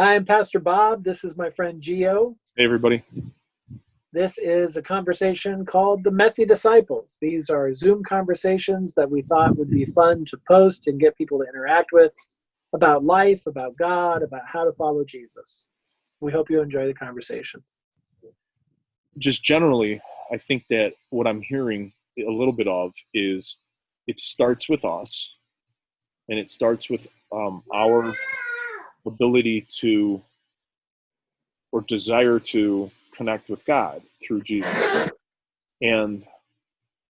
I'm Pastor Bob. This is my friend Gio. Hey, everybody. This is a conversation called The Messy Disciples. These are Zoom conversations that we thought would be fun to post and get people to interact with about life, about God, about how to follow Jesus. We hope you enjoy the conversation. Just generally, I think that what I'm hearing a little bit of is it starts with us, and it starts with our ability to or desire to connect with God through Jesus. And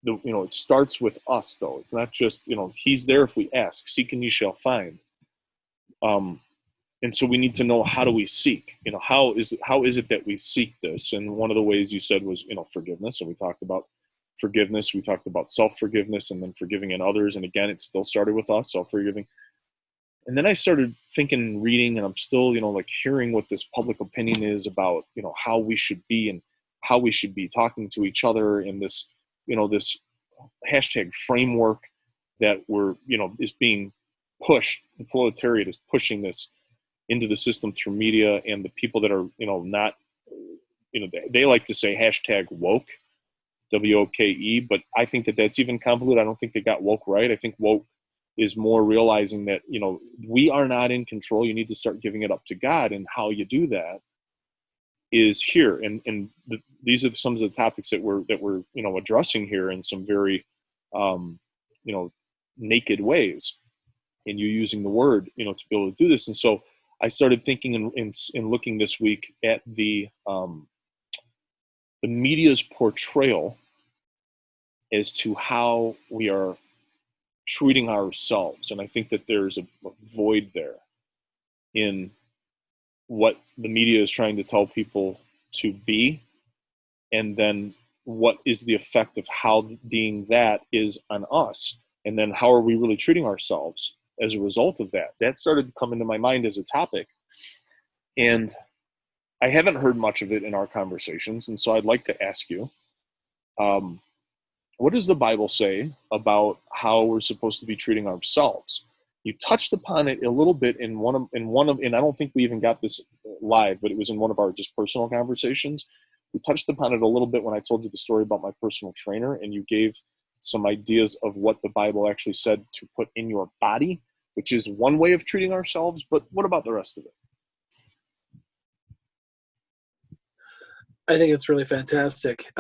it starts with us, though. It's not just, he's there if we ask. Seek and ye shall find. And so we need to know, how do we seek? How is it that we seek this? And one of the ways you said was, forgiveness. And we talked about forgiveness. We talked about self-forgiveness and then forgiving in others. And again, it still started with us, self-forgiving. And then I started thinking and reading, and I'm still, hearing what this public opinion is about, how we should be and how we should be talking to each other in this, this hashtag framework that is being pushed. The proletariat is pushing this into the system through media, and the people that are, not, they like to say hashtag woke, WOKE, but I think that that's even convoluted. I don't think they got woke right. I think woke is more realizing that, we are not in control. You need to start giving it up to God, and how you do that is here. And these are some of the topics that we're addressing here in some very, naked ways, and you using the word, to be able to do this. And so I started thinking and looking this week at the media's portrayal as to how we are treating ourselves. And I think that there's a void there in what the media is trying to tell people to be, and then what is the effect of how being that is on us, and then how are we really treating ourselves as a result of that. That started to come into my mind as a topic, and I haven't heard much of it in our conversations, and so I'd like to ask you, what does the Bible say about how we're supposed to be treating ourselves? You touched upon it a little bit in one of, and I don't think we even got this live, but it was in one of our just personal conversations. We touched upon it a little bit when I told you the story about my personal trainer, and you gave some ideas of what the Bible actually said to put in your body, which is one way of treating ourselves. But what about the rest of it? I think it's really fantastic.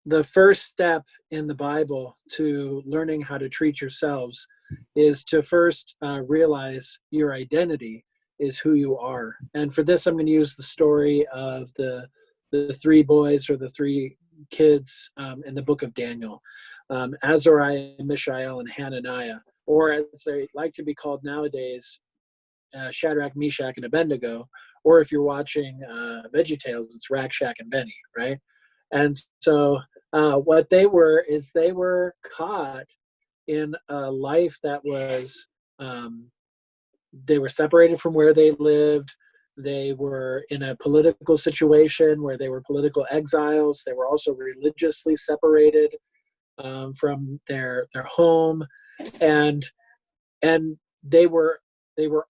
The first step in the Bible to learning how to treat yourselves is to first realize your identity is who you are. And for this, I'm going to use the story of the three boys, or the three kids in the book of Daniel, Azariah, Mishael, and Hananiah, or as they like to be called nowadays, Shadrach, Meshach, and Abednego. Or if you're watching VeggieTales, it's Rack, Shack, and Benny, right? And so what they were is they were caught in a life that was, they were separated from where they lived. They were in a political situation where they were political exiles. They were also religiously separated from their home, and they were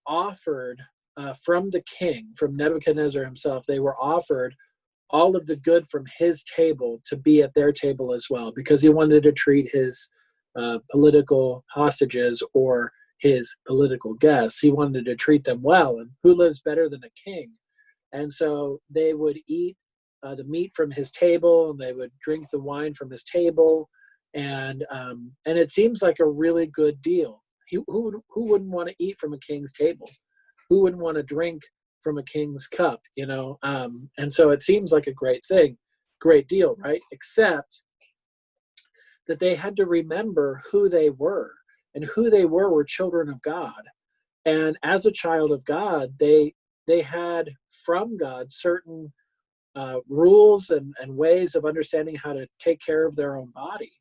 offered from the king, from Nebuchadnezzar himself. They were offered all of the good from his table to be at their table as well, because he wanted to treat his political hostages or his political guests. He wanted to treat them well, and who lives better than a king? And so they would eat the meat from his table, and they would drink the wine from his table, and it seems like a really good deal. Who wouldn't want to eat from a king's table? Who wouldn't want to drink from a king's cup, and so it seems like a great thing, great deal, right? Except that they had to remember who they were, and who they were children of God. And as a child of God, they had from God certain rules and ways of understanding how to take care of their own body.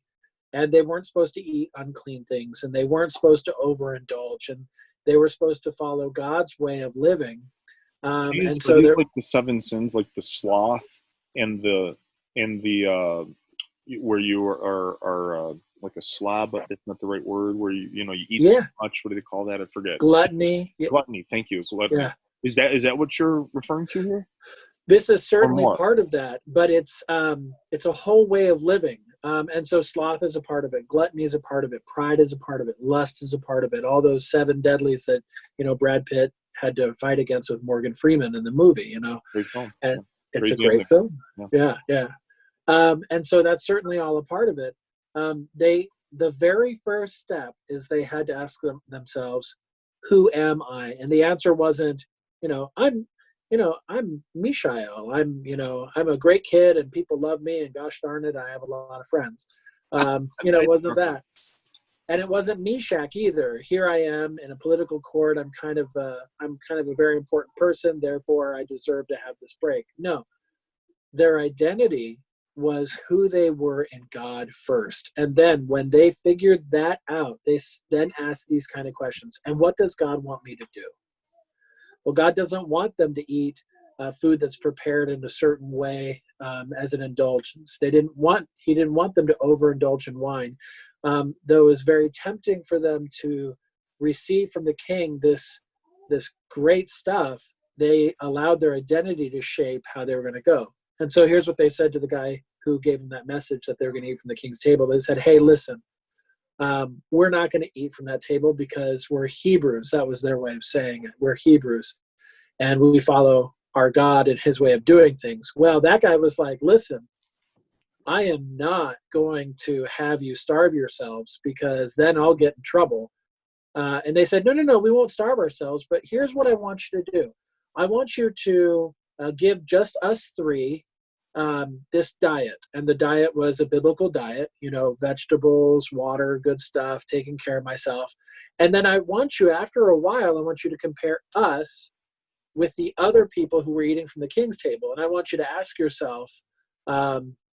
And they weren't supposed to eat unclean things, and they weren't supposed to overindulge, and they were supposed to follow God's way of living. Are these like the seven sins, like the sloth and the where you are like a slob, but it's not the right word, where you eat so much. What do they call that? I forget. Gluttony. Gluttony. Thank you. Gluttony. Yeah. Is that what you're referring to here? This is Or certainly more? part of that, but it's a whole way of living. And so sloth is a part of it. Gluttony is a part of it. Pride is a part of it. Lust is a part of it. All those seven deadlies that, Brad Pitt had to fight against with Morgan Freeman in the movie, Great film. and Yeah. it's Great a great gambling. film. Yeah. Yeah. Yeah. And so that's certainly all a part of it. The very first step is they had to ask themselves, who am I? And the answer wasn't, I'm Mishael. I'm a great kid and people love me and gosh darn it, I have a lot of friends. It wasn't that. And it wasn't Meshach either. Here I am in a political court. I'm kind of a very important person. Therefore, I deserve to have this break. No, their identity was who they were in God first. And then when they figured that out, they then asked these kind of questions. And what does God want me to do? Well, God doesn't want them to eat food that's prepared in a certain way as an indulgence. He didn't want them to overindulge in wine. Though it was very tempting for them to receive from the king this great stuff, they allowed their identity to shape how they were going to go. And so here's what they said to the guy who gave them that message that they were going to eat from the king's table. They said, hey, listen, we're not going to eat from that table because we're Hebrews. That was their way of saying it. We're Hebrews, and we follow our God and his way of doing things. Well, that guy was like, listen, I am not going to have you starve yourselves because then I'll get in trouble. And they said, no, we won't starve ourselves, but here's what I want you to do. I want you to give just us three this diet. And the diet was a biblical diet, vegetables, water, good stuff, taking care of myself. And then I want you, after a while, I want you to compare us with the other people who were eating from the king's table. And I want you to ask yourself,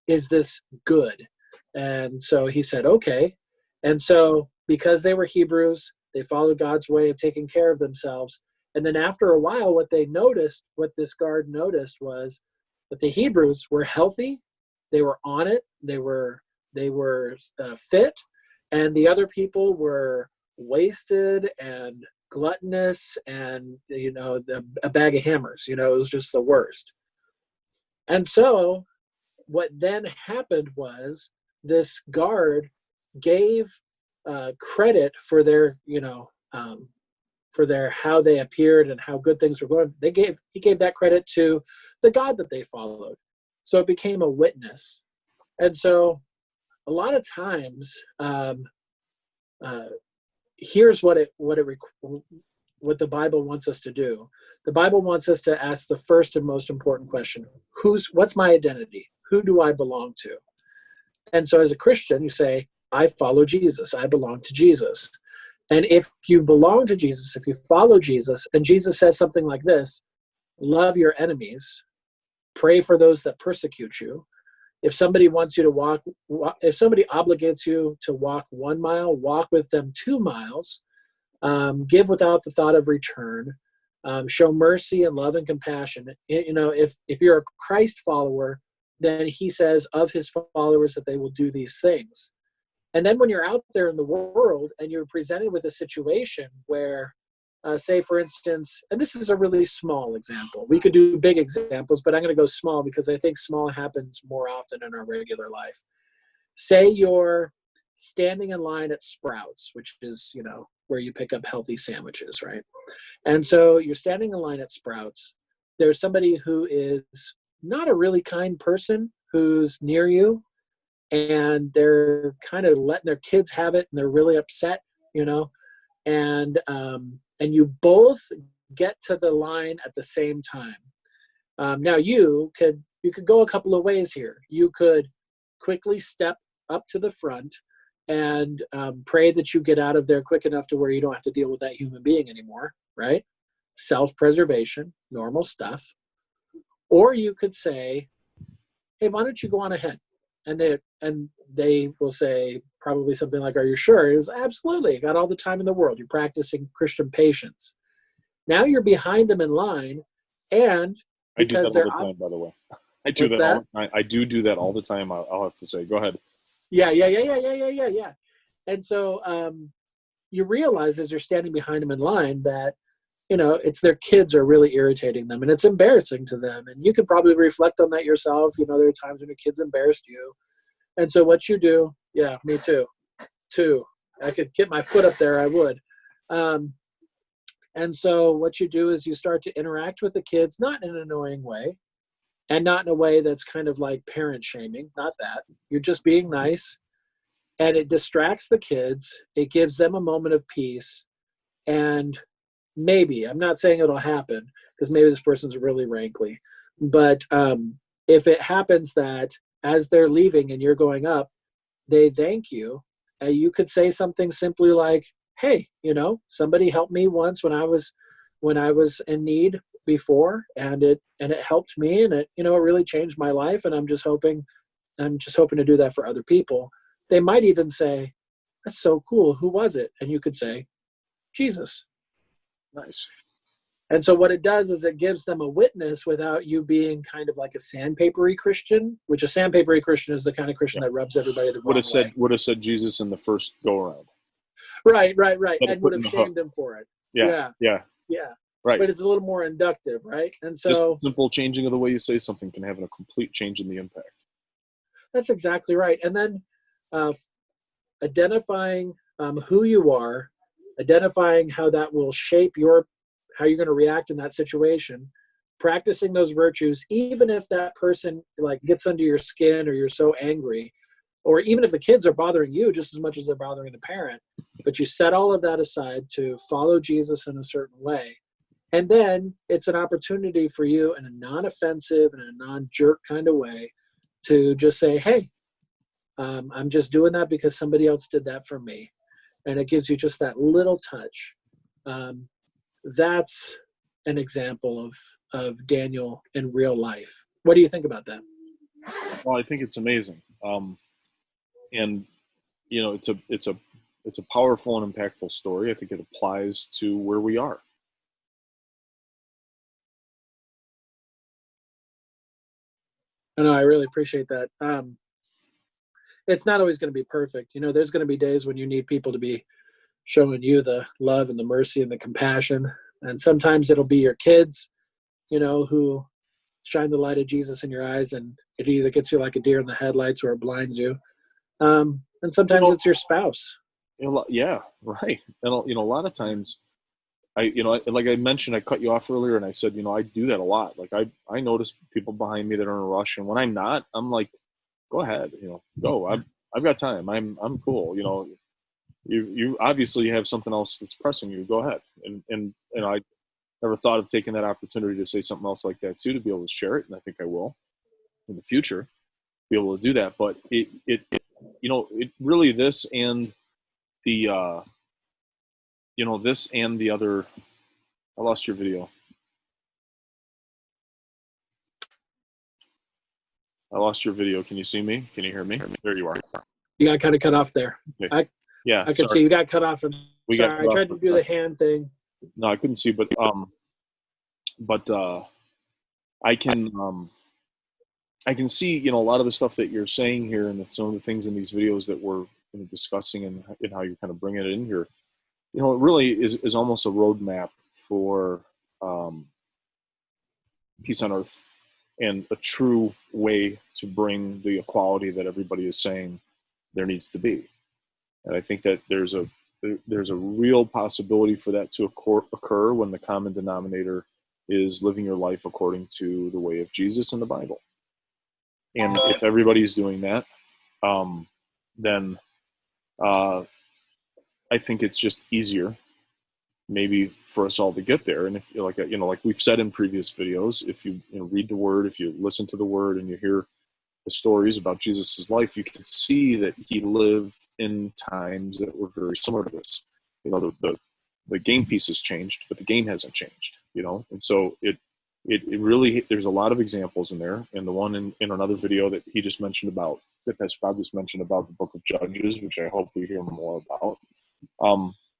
is this good? And so he said, okay. And so because they were Hebrews, they followed God's way of taking care of themselves. And then after a while, what this guard noticed was that the Hebrews were healthy, they were on it, they were fit, and the other people were wasted and gluttonous and a bag of hammers. It was just the worst. And so what then happened was this guard gave credit for their how they appeared and how good things were going. He gave that credit to the God that they followed. So it became a witness. And so a lot of times, here's what the Bible wants us to do. The Bible wants us to ask the first and most important question: what's my identity? Who do I belong to? And so as a Christian, you say, I follow Jesus. I belong to Jesus. And if you belong to Jesus, if you follow Jesus, and Jesus says something like this: love your enemies, pray for those that persecute you. If somebody wants you to if somebody obligates you to walk 1 mile, walk with them 2 miles, give without the thought of return, show mercy and love and compassion. If you're a Christ follower, then he says of his followers that they will do these things. And then when you're out there in the world and you're presented with a situation where, say, for instance, and this is a really small example. We could do big examples, but I'm going to go small because I think small happens more often in our regular life. Say you're standing in line at Sprouts, which is, where you pick up healthy sandwiches, right? And so you're standing in line at Sprouts. There's somebody who is not a really kind person who's near you, and they're kind of letting their kids have it, and they're really upset, and you both get to the line at the same time. Now you could go a couple of ways here. You could quickly step up to the front and pray that you get out of there quick enough to where you don't have to deal with that human being anymore, right? Self-preservation, normal stuff. Or you could say, hey, why don't you go on ahead? And they will say probably something like, are you sure? It was absolutely. I got all the time in the world. You're practicing Christian patience. Now you're behind them in line, and because I do that all the time, by the way. I do that all the time. I do that all the time. I'll have to say. Go ahead. Yeah. And so you realize as you're standing behind them in line that it's their kids are really irritating them, and it's embarrassing to them. And you can probably reflect on that yourself. There are times when your kids embarrassed you. And so what you do, yeah, me too. I could get my foot up there, I would. Um, and so what you do is you start to interact with the kids, not in an annoying way, and not in a way that's kind of like parent shaming, not that. You're just being nice, and it distracts the kids. It gives them a moment of peace. And maybe, I'm not saying it'll happen, because maybe this person's really rankly, but if it happens that as they're leaving and you're going up, they thank you, you could say something simply like, hey, somebody helped me once when I was in need before, and it helped me, and it really changed my life, and I'm just hoping to do that for other people. They might even say, that's so cool, who was it? And you could say, Jesus. Nice. And so what it does is it gives them a witness without you being kind of like a sandpapery Christian, which a sandpapery Christian is the kind of Christian that rubs everybody the wrong way. Would have said Jesus in the first go around. Right. And would have shamed him for it. Yeah. Right. But it's a little more inductive, right? And so just simple changing of the way you say something can have a complete change in the impact. That's exactly right. And then identifying who you are, identifying how that will shape how you're going to react in that situation, practicing those virtues, even if that person like gets under your skin or you're so angry, or even if the kids are bothering you just as much as they're bothering the parent, but you set all of that aside to follow Jesus in a certain way. And then it's an opportunity for you in a non-offensive and a non-jerk kind of way to just say, hey, I'm just doing that because somebody else did that for me. And it gives you just that little touch. That's an example of Daniel in real life. What do you think about that? Well, I think it's amazing. And it's a powerful and impactful story. I think it applies to where we are. I really appreciate that. It's not always going to be perfect. There's going to be days when you need people to be showing you the love and the mercy and the compassion. And sometimes it'll be your kids, who shine the light of Jesus in your eyes, and it either gets you like a deer in the headlights or it blinds you. And sometimes it's your spouse. Yeah, right. And a lot of times, like I mentioned, I cut you off earlier, and I said, I do that a lot. Like I notice people behind me that are in a rush, and when I'm not, I'm like, go ahead, go. I've got time. I'm cool. You obviously have something else that's pressing you. Go ahead. And I never thought of taking that opportunity to say something else like that too, to be able to share it, and I think I will in the future be able to do that. But it really, this and the this and the other. I lost your video. I lost your video. Can you see me? Can you hear me? There you are. You got kind of cut off there. Okay. I could see you got cut off. Sorry, I tried to do the hand thing. No, I couldn't see, but I can see, a lot of the stuff that you're saying here, and some of the things in these videos that we're discussing, and how you're kind of bringing it in here. It really is almost a roadmap for peace on earth, and a true way to bring the equality that everybody is saying there needs to be. And I think that there's a real possibility for that to occur when the common denominator is living your life according to the way of Jesus in the Bible. And if everybody's doing that, then I think it's just easier maybe for us all to get there. And if like we've said in previous videos, if you read the word, if you listen to the word and you hear the stories about Jesus's life, you can see that he lived in times that were very similar to this. The game pieces changed, but the game hasn't changed, and so it really, there's a lot of examples in there. And the one in another video that he just mentioned about, that Pastor Bob just mentioned about the book of Judges, which I hope we hear more about,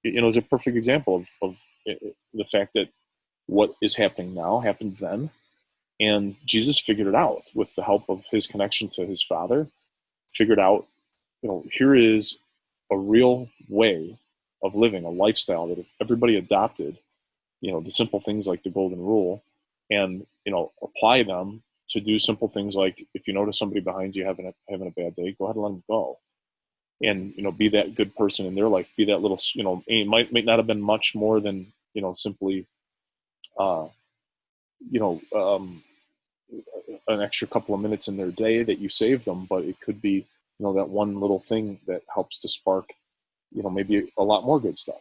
is a perfect example of the fact that what is happening now happened then. And Jesus figured it out with the help of his connection to his Father, figured out, here is a real way of living, a lifestyle that if everybody adopted, the simple things like the golden rule, and apply them to do simple things like, if you notice somebody behind you having a bad day, go ahead and let them go, and be that good person in their life. Be that little, it might not have been much more than simply uh you know um an extra couple of minutes in their day that you save them, but it could be that one little thing that helps to spark maybe a lot more good stuff.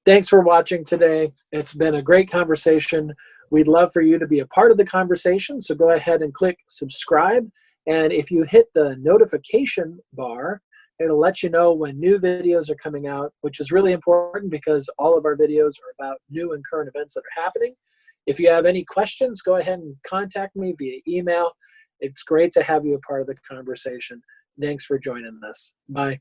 Thanks for watching today. It's been a great conversation. We'd love for you to be a part of the conversation, so go ahead and click subscribe. And if you hit the notification bar, it'll let you know when new videos are coming out, which is really important because all of our videos are about new and current events that are happening. If you have any questions, go ahead and contact me via email. It's great to have you a part of the conversation. Thanks for joining us. Bye.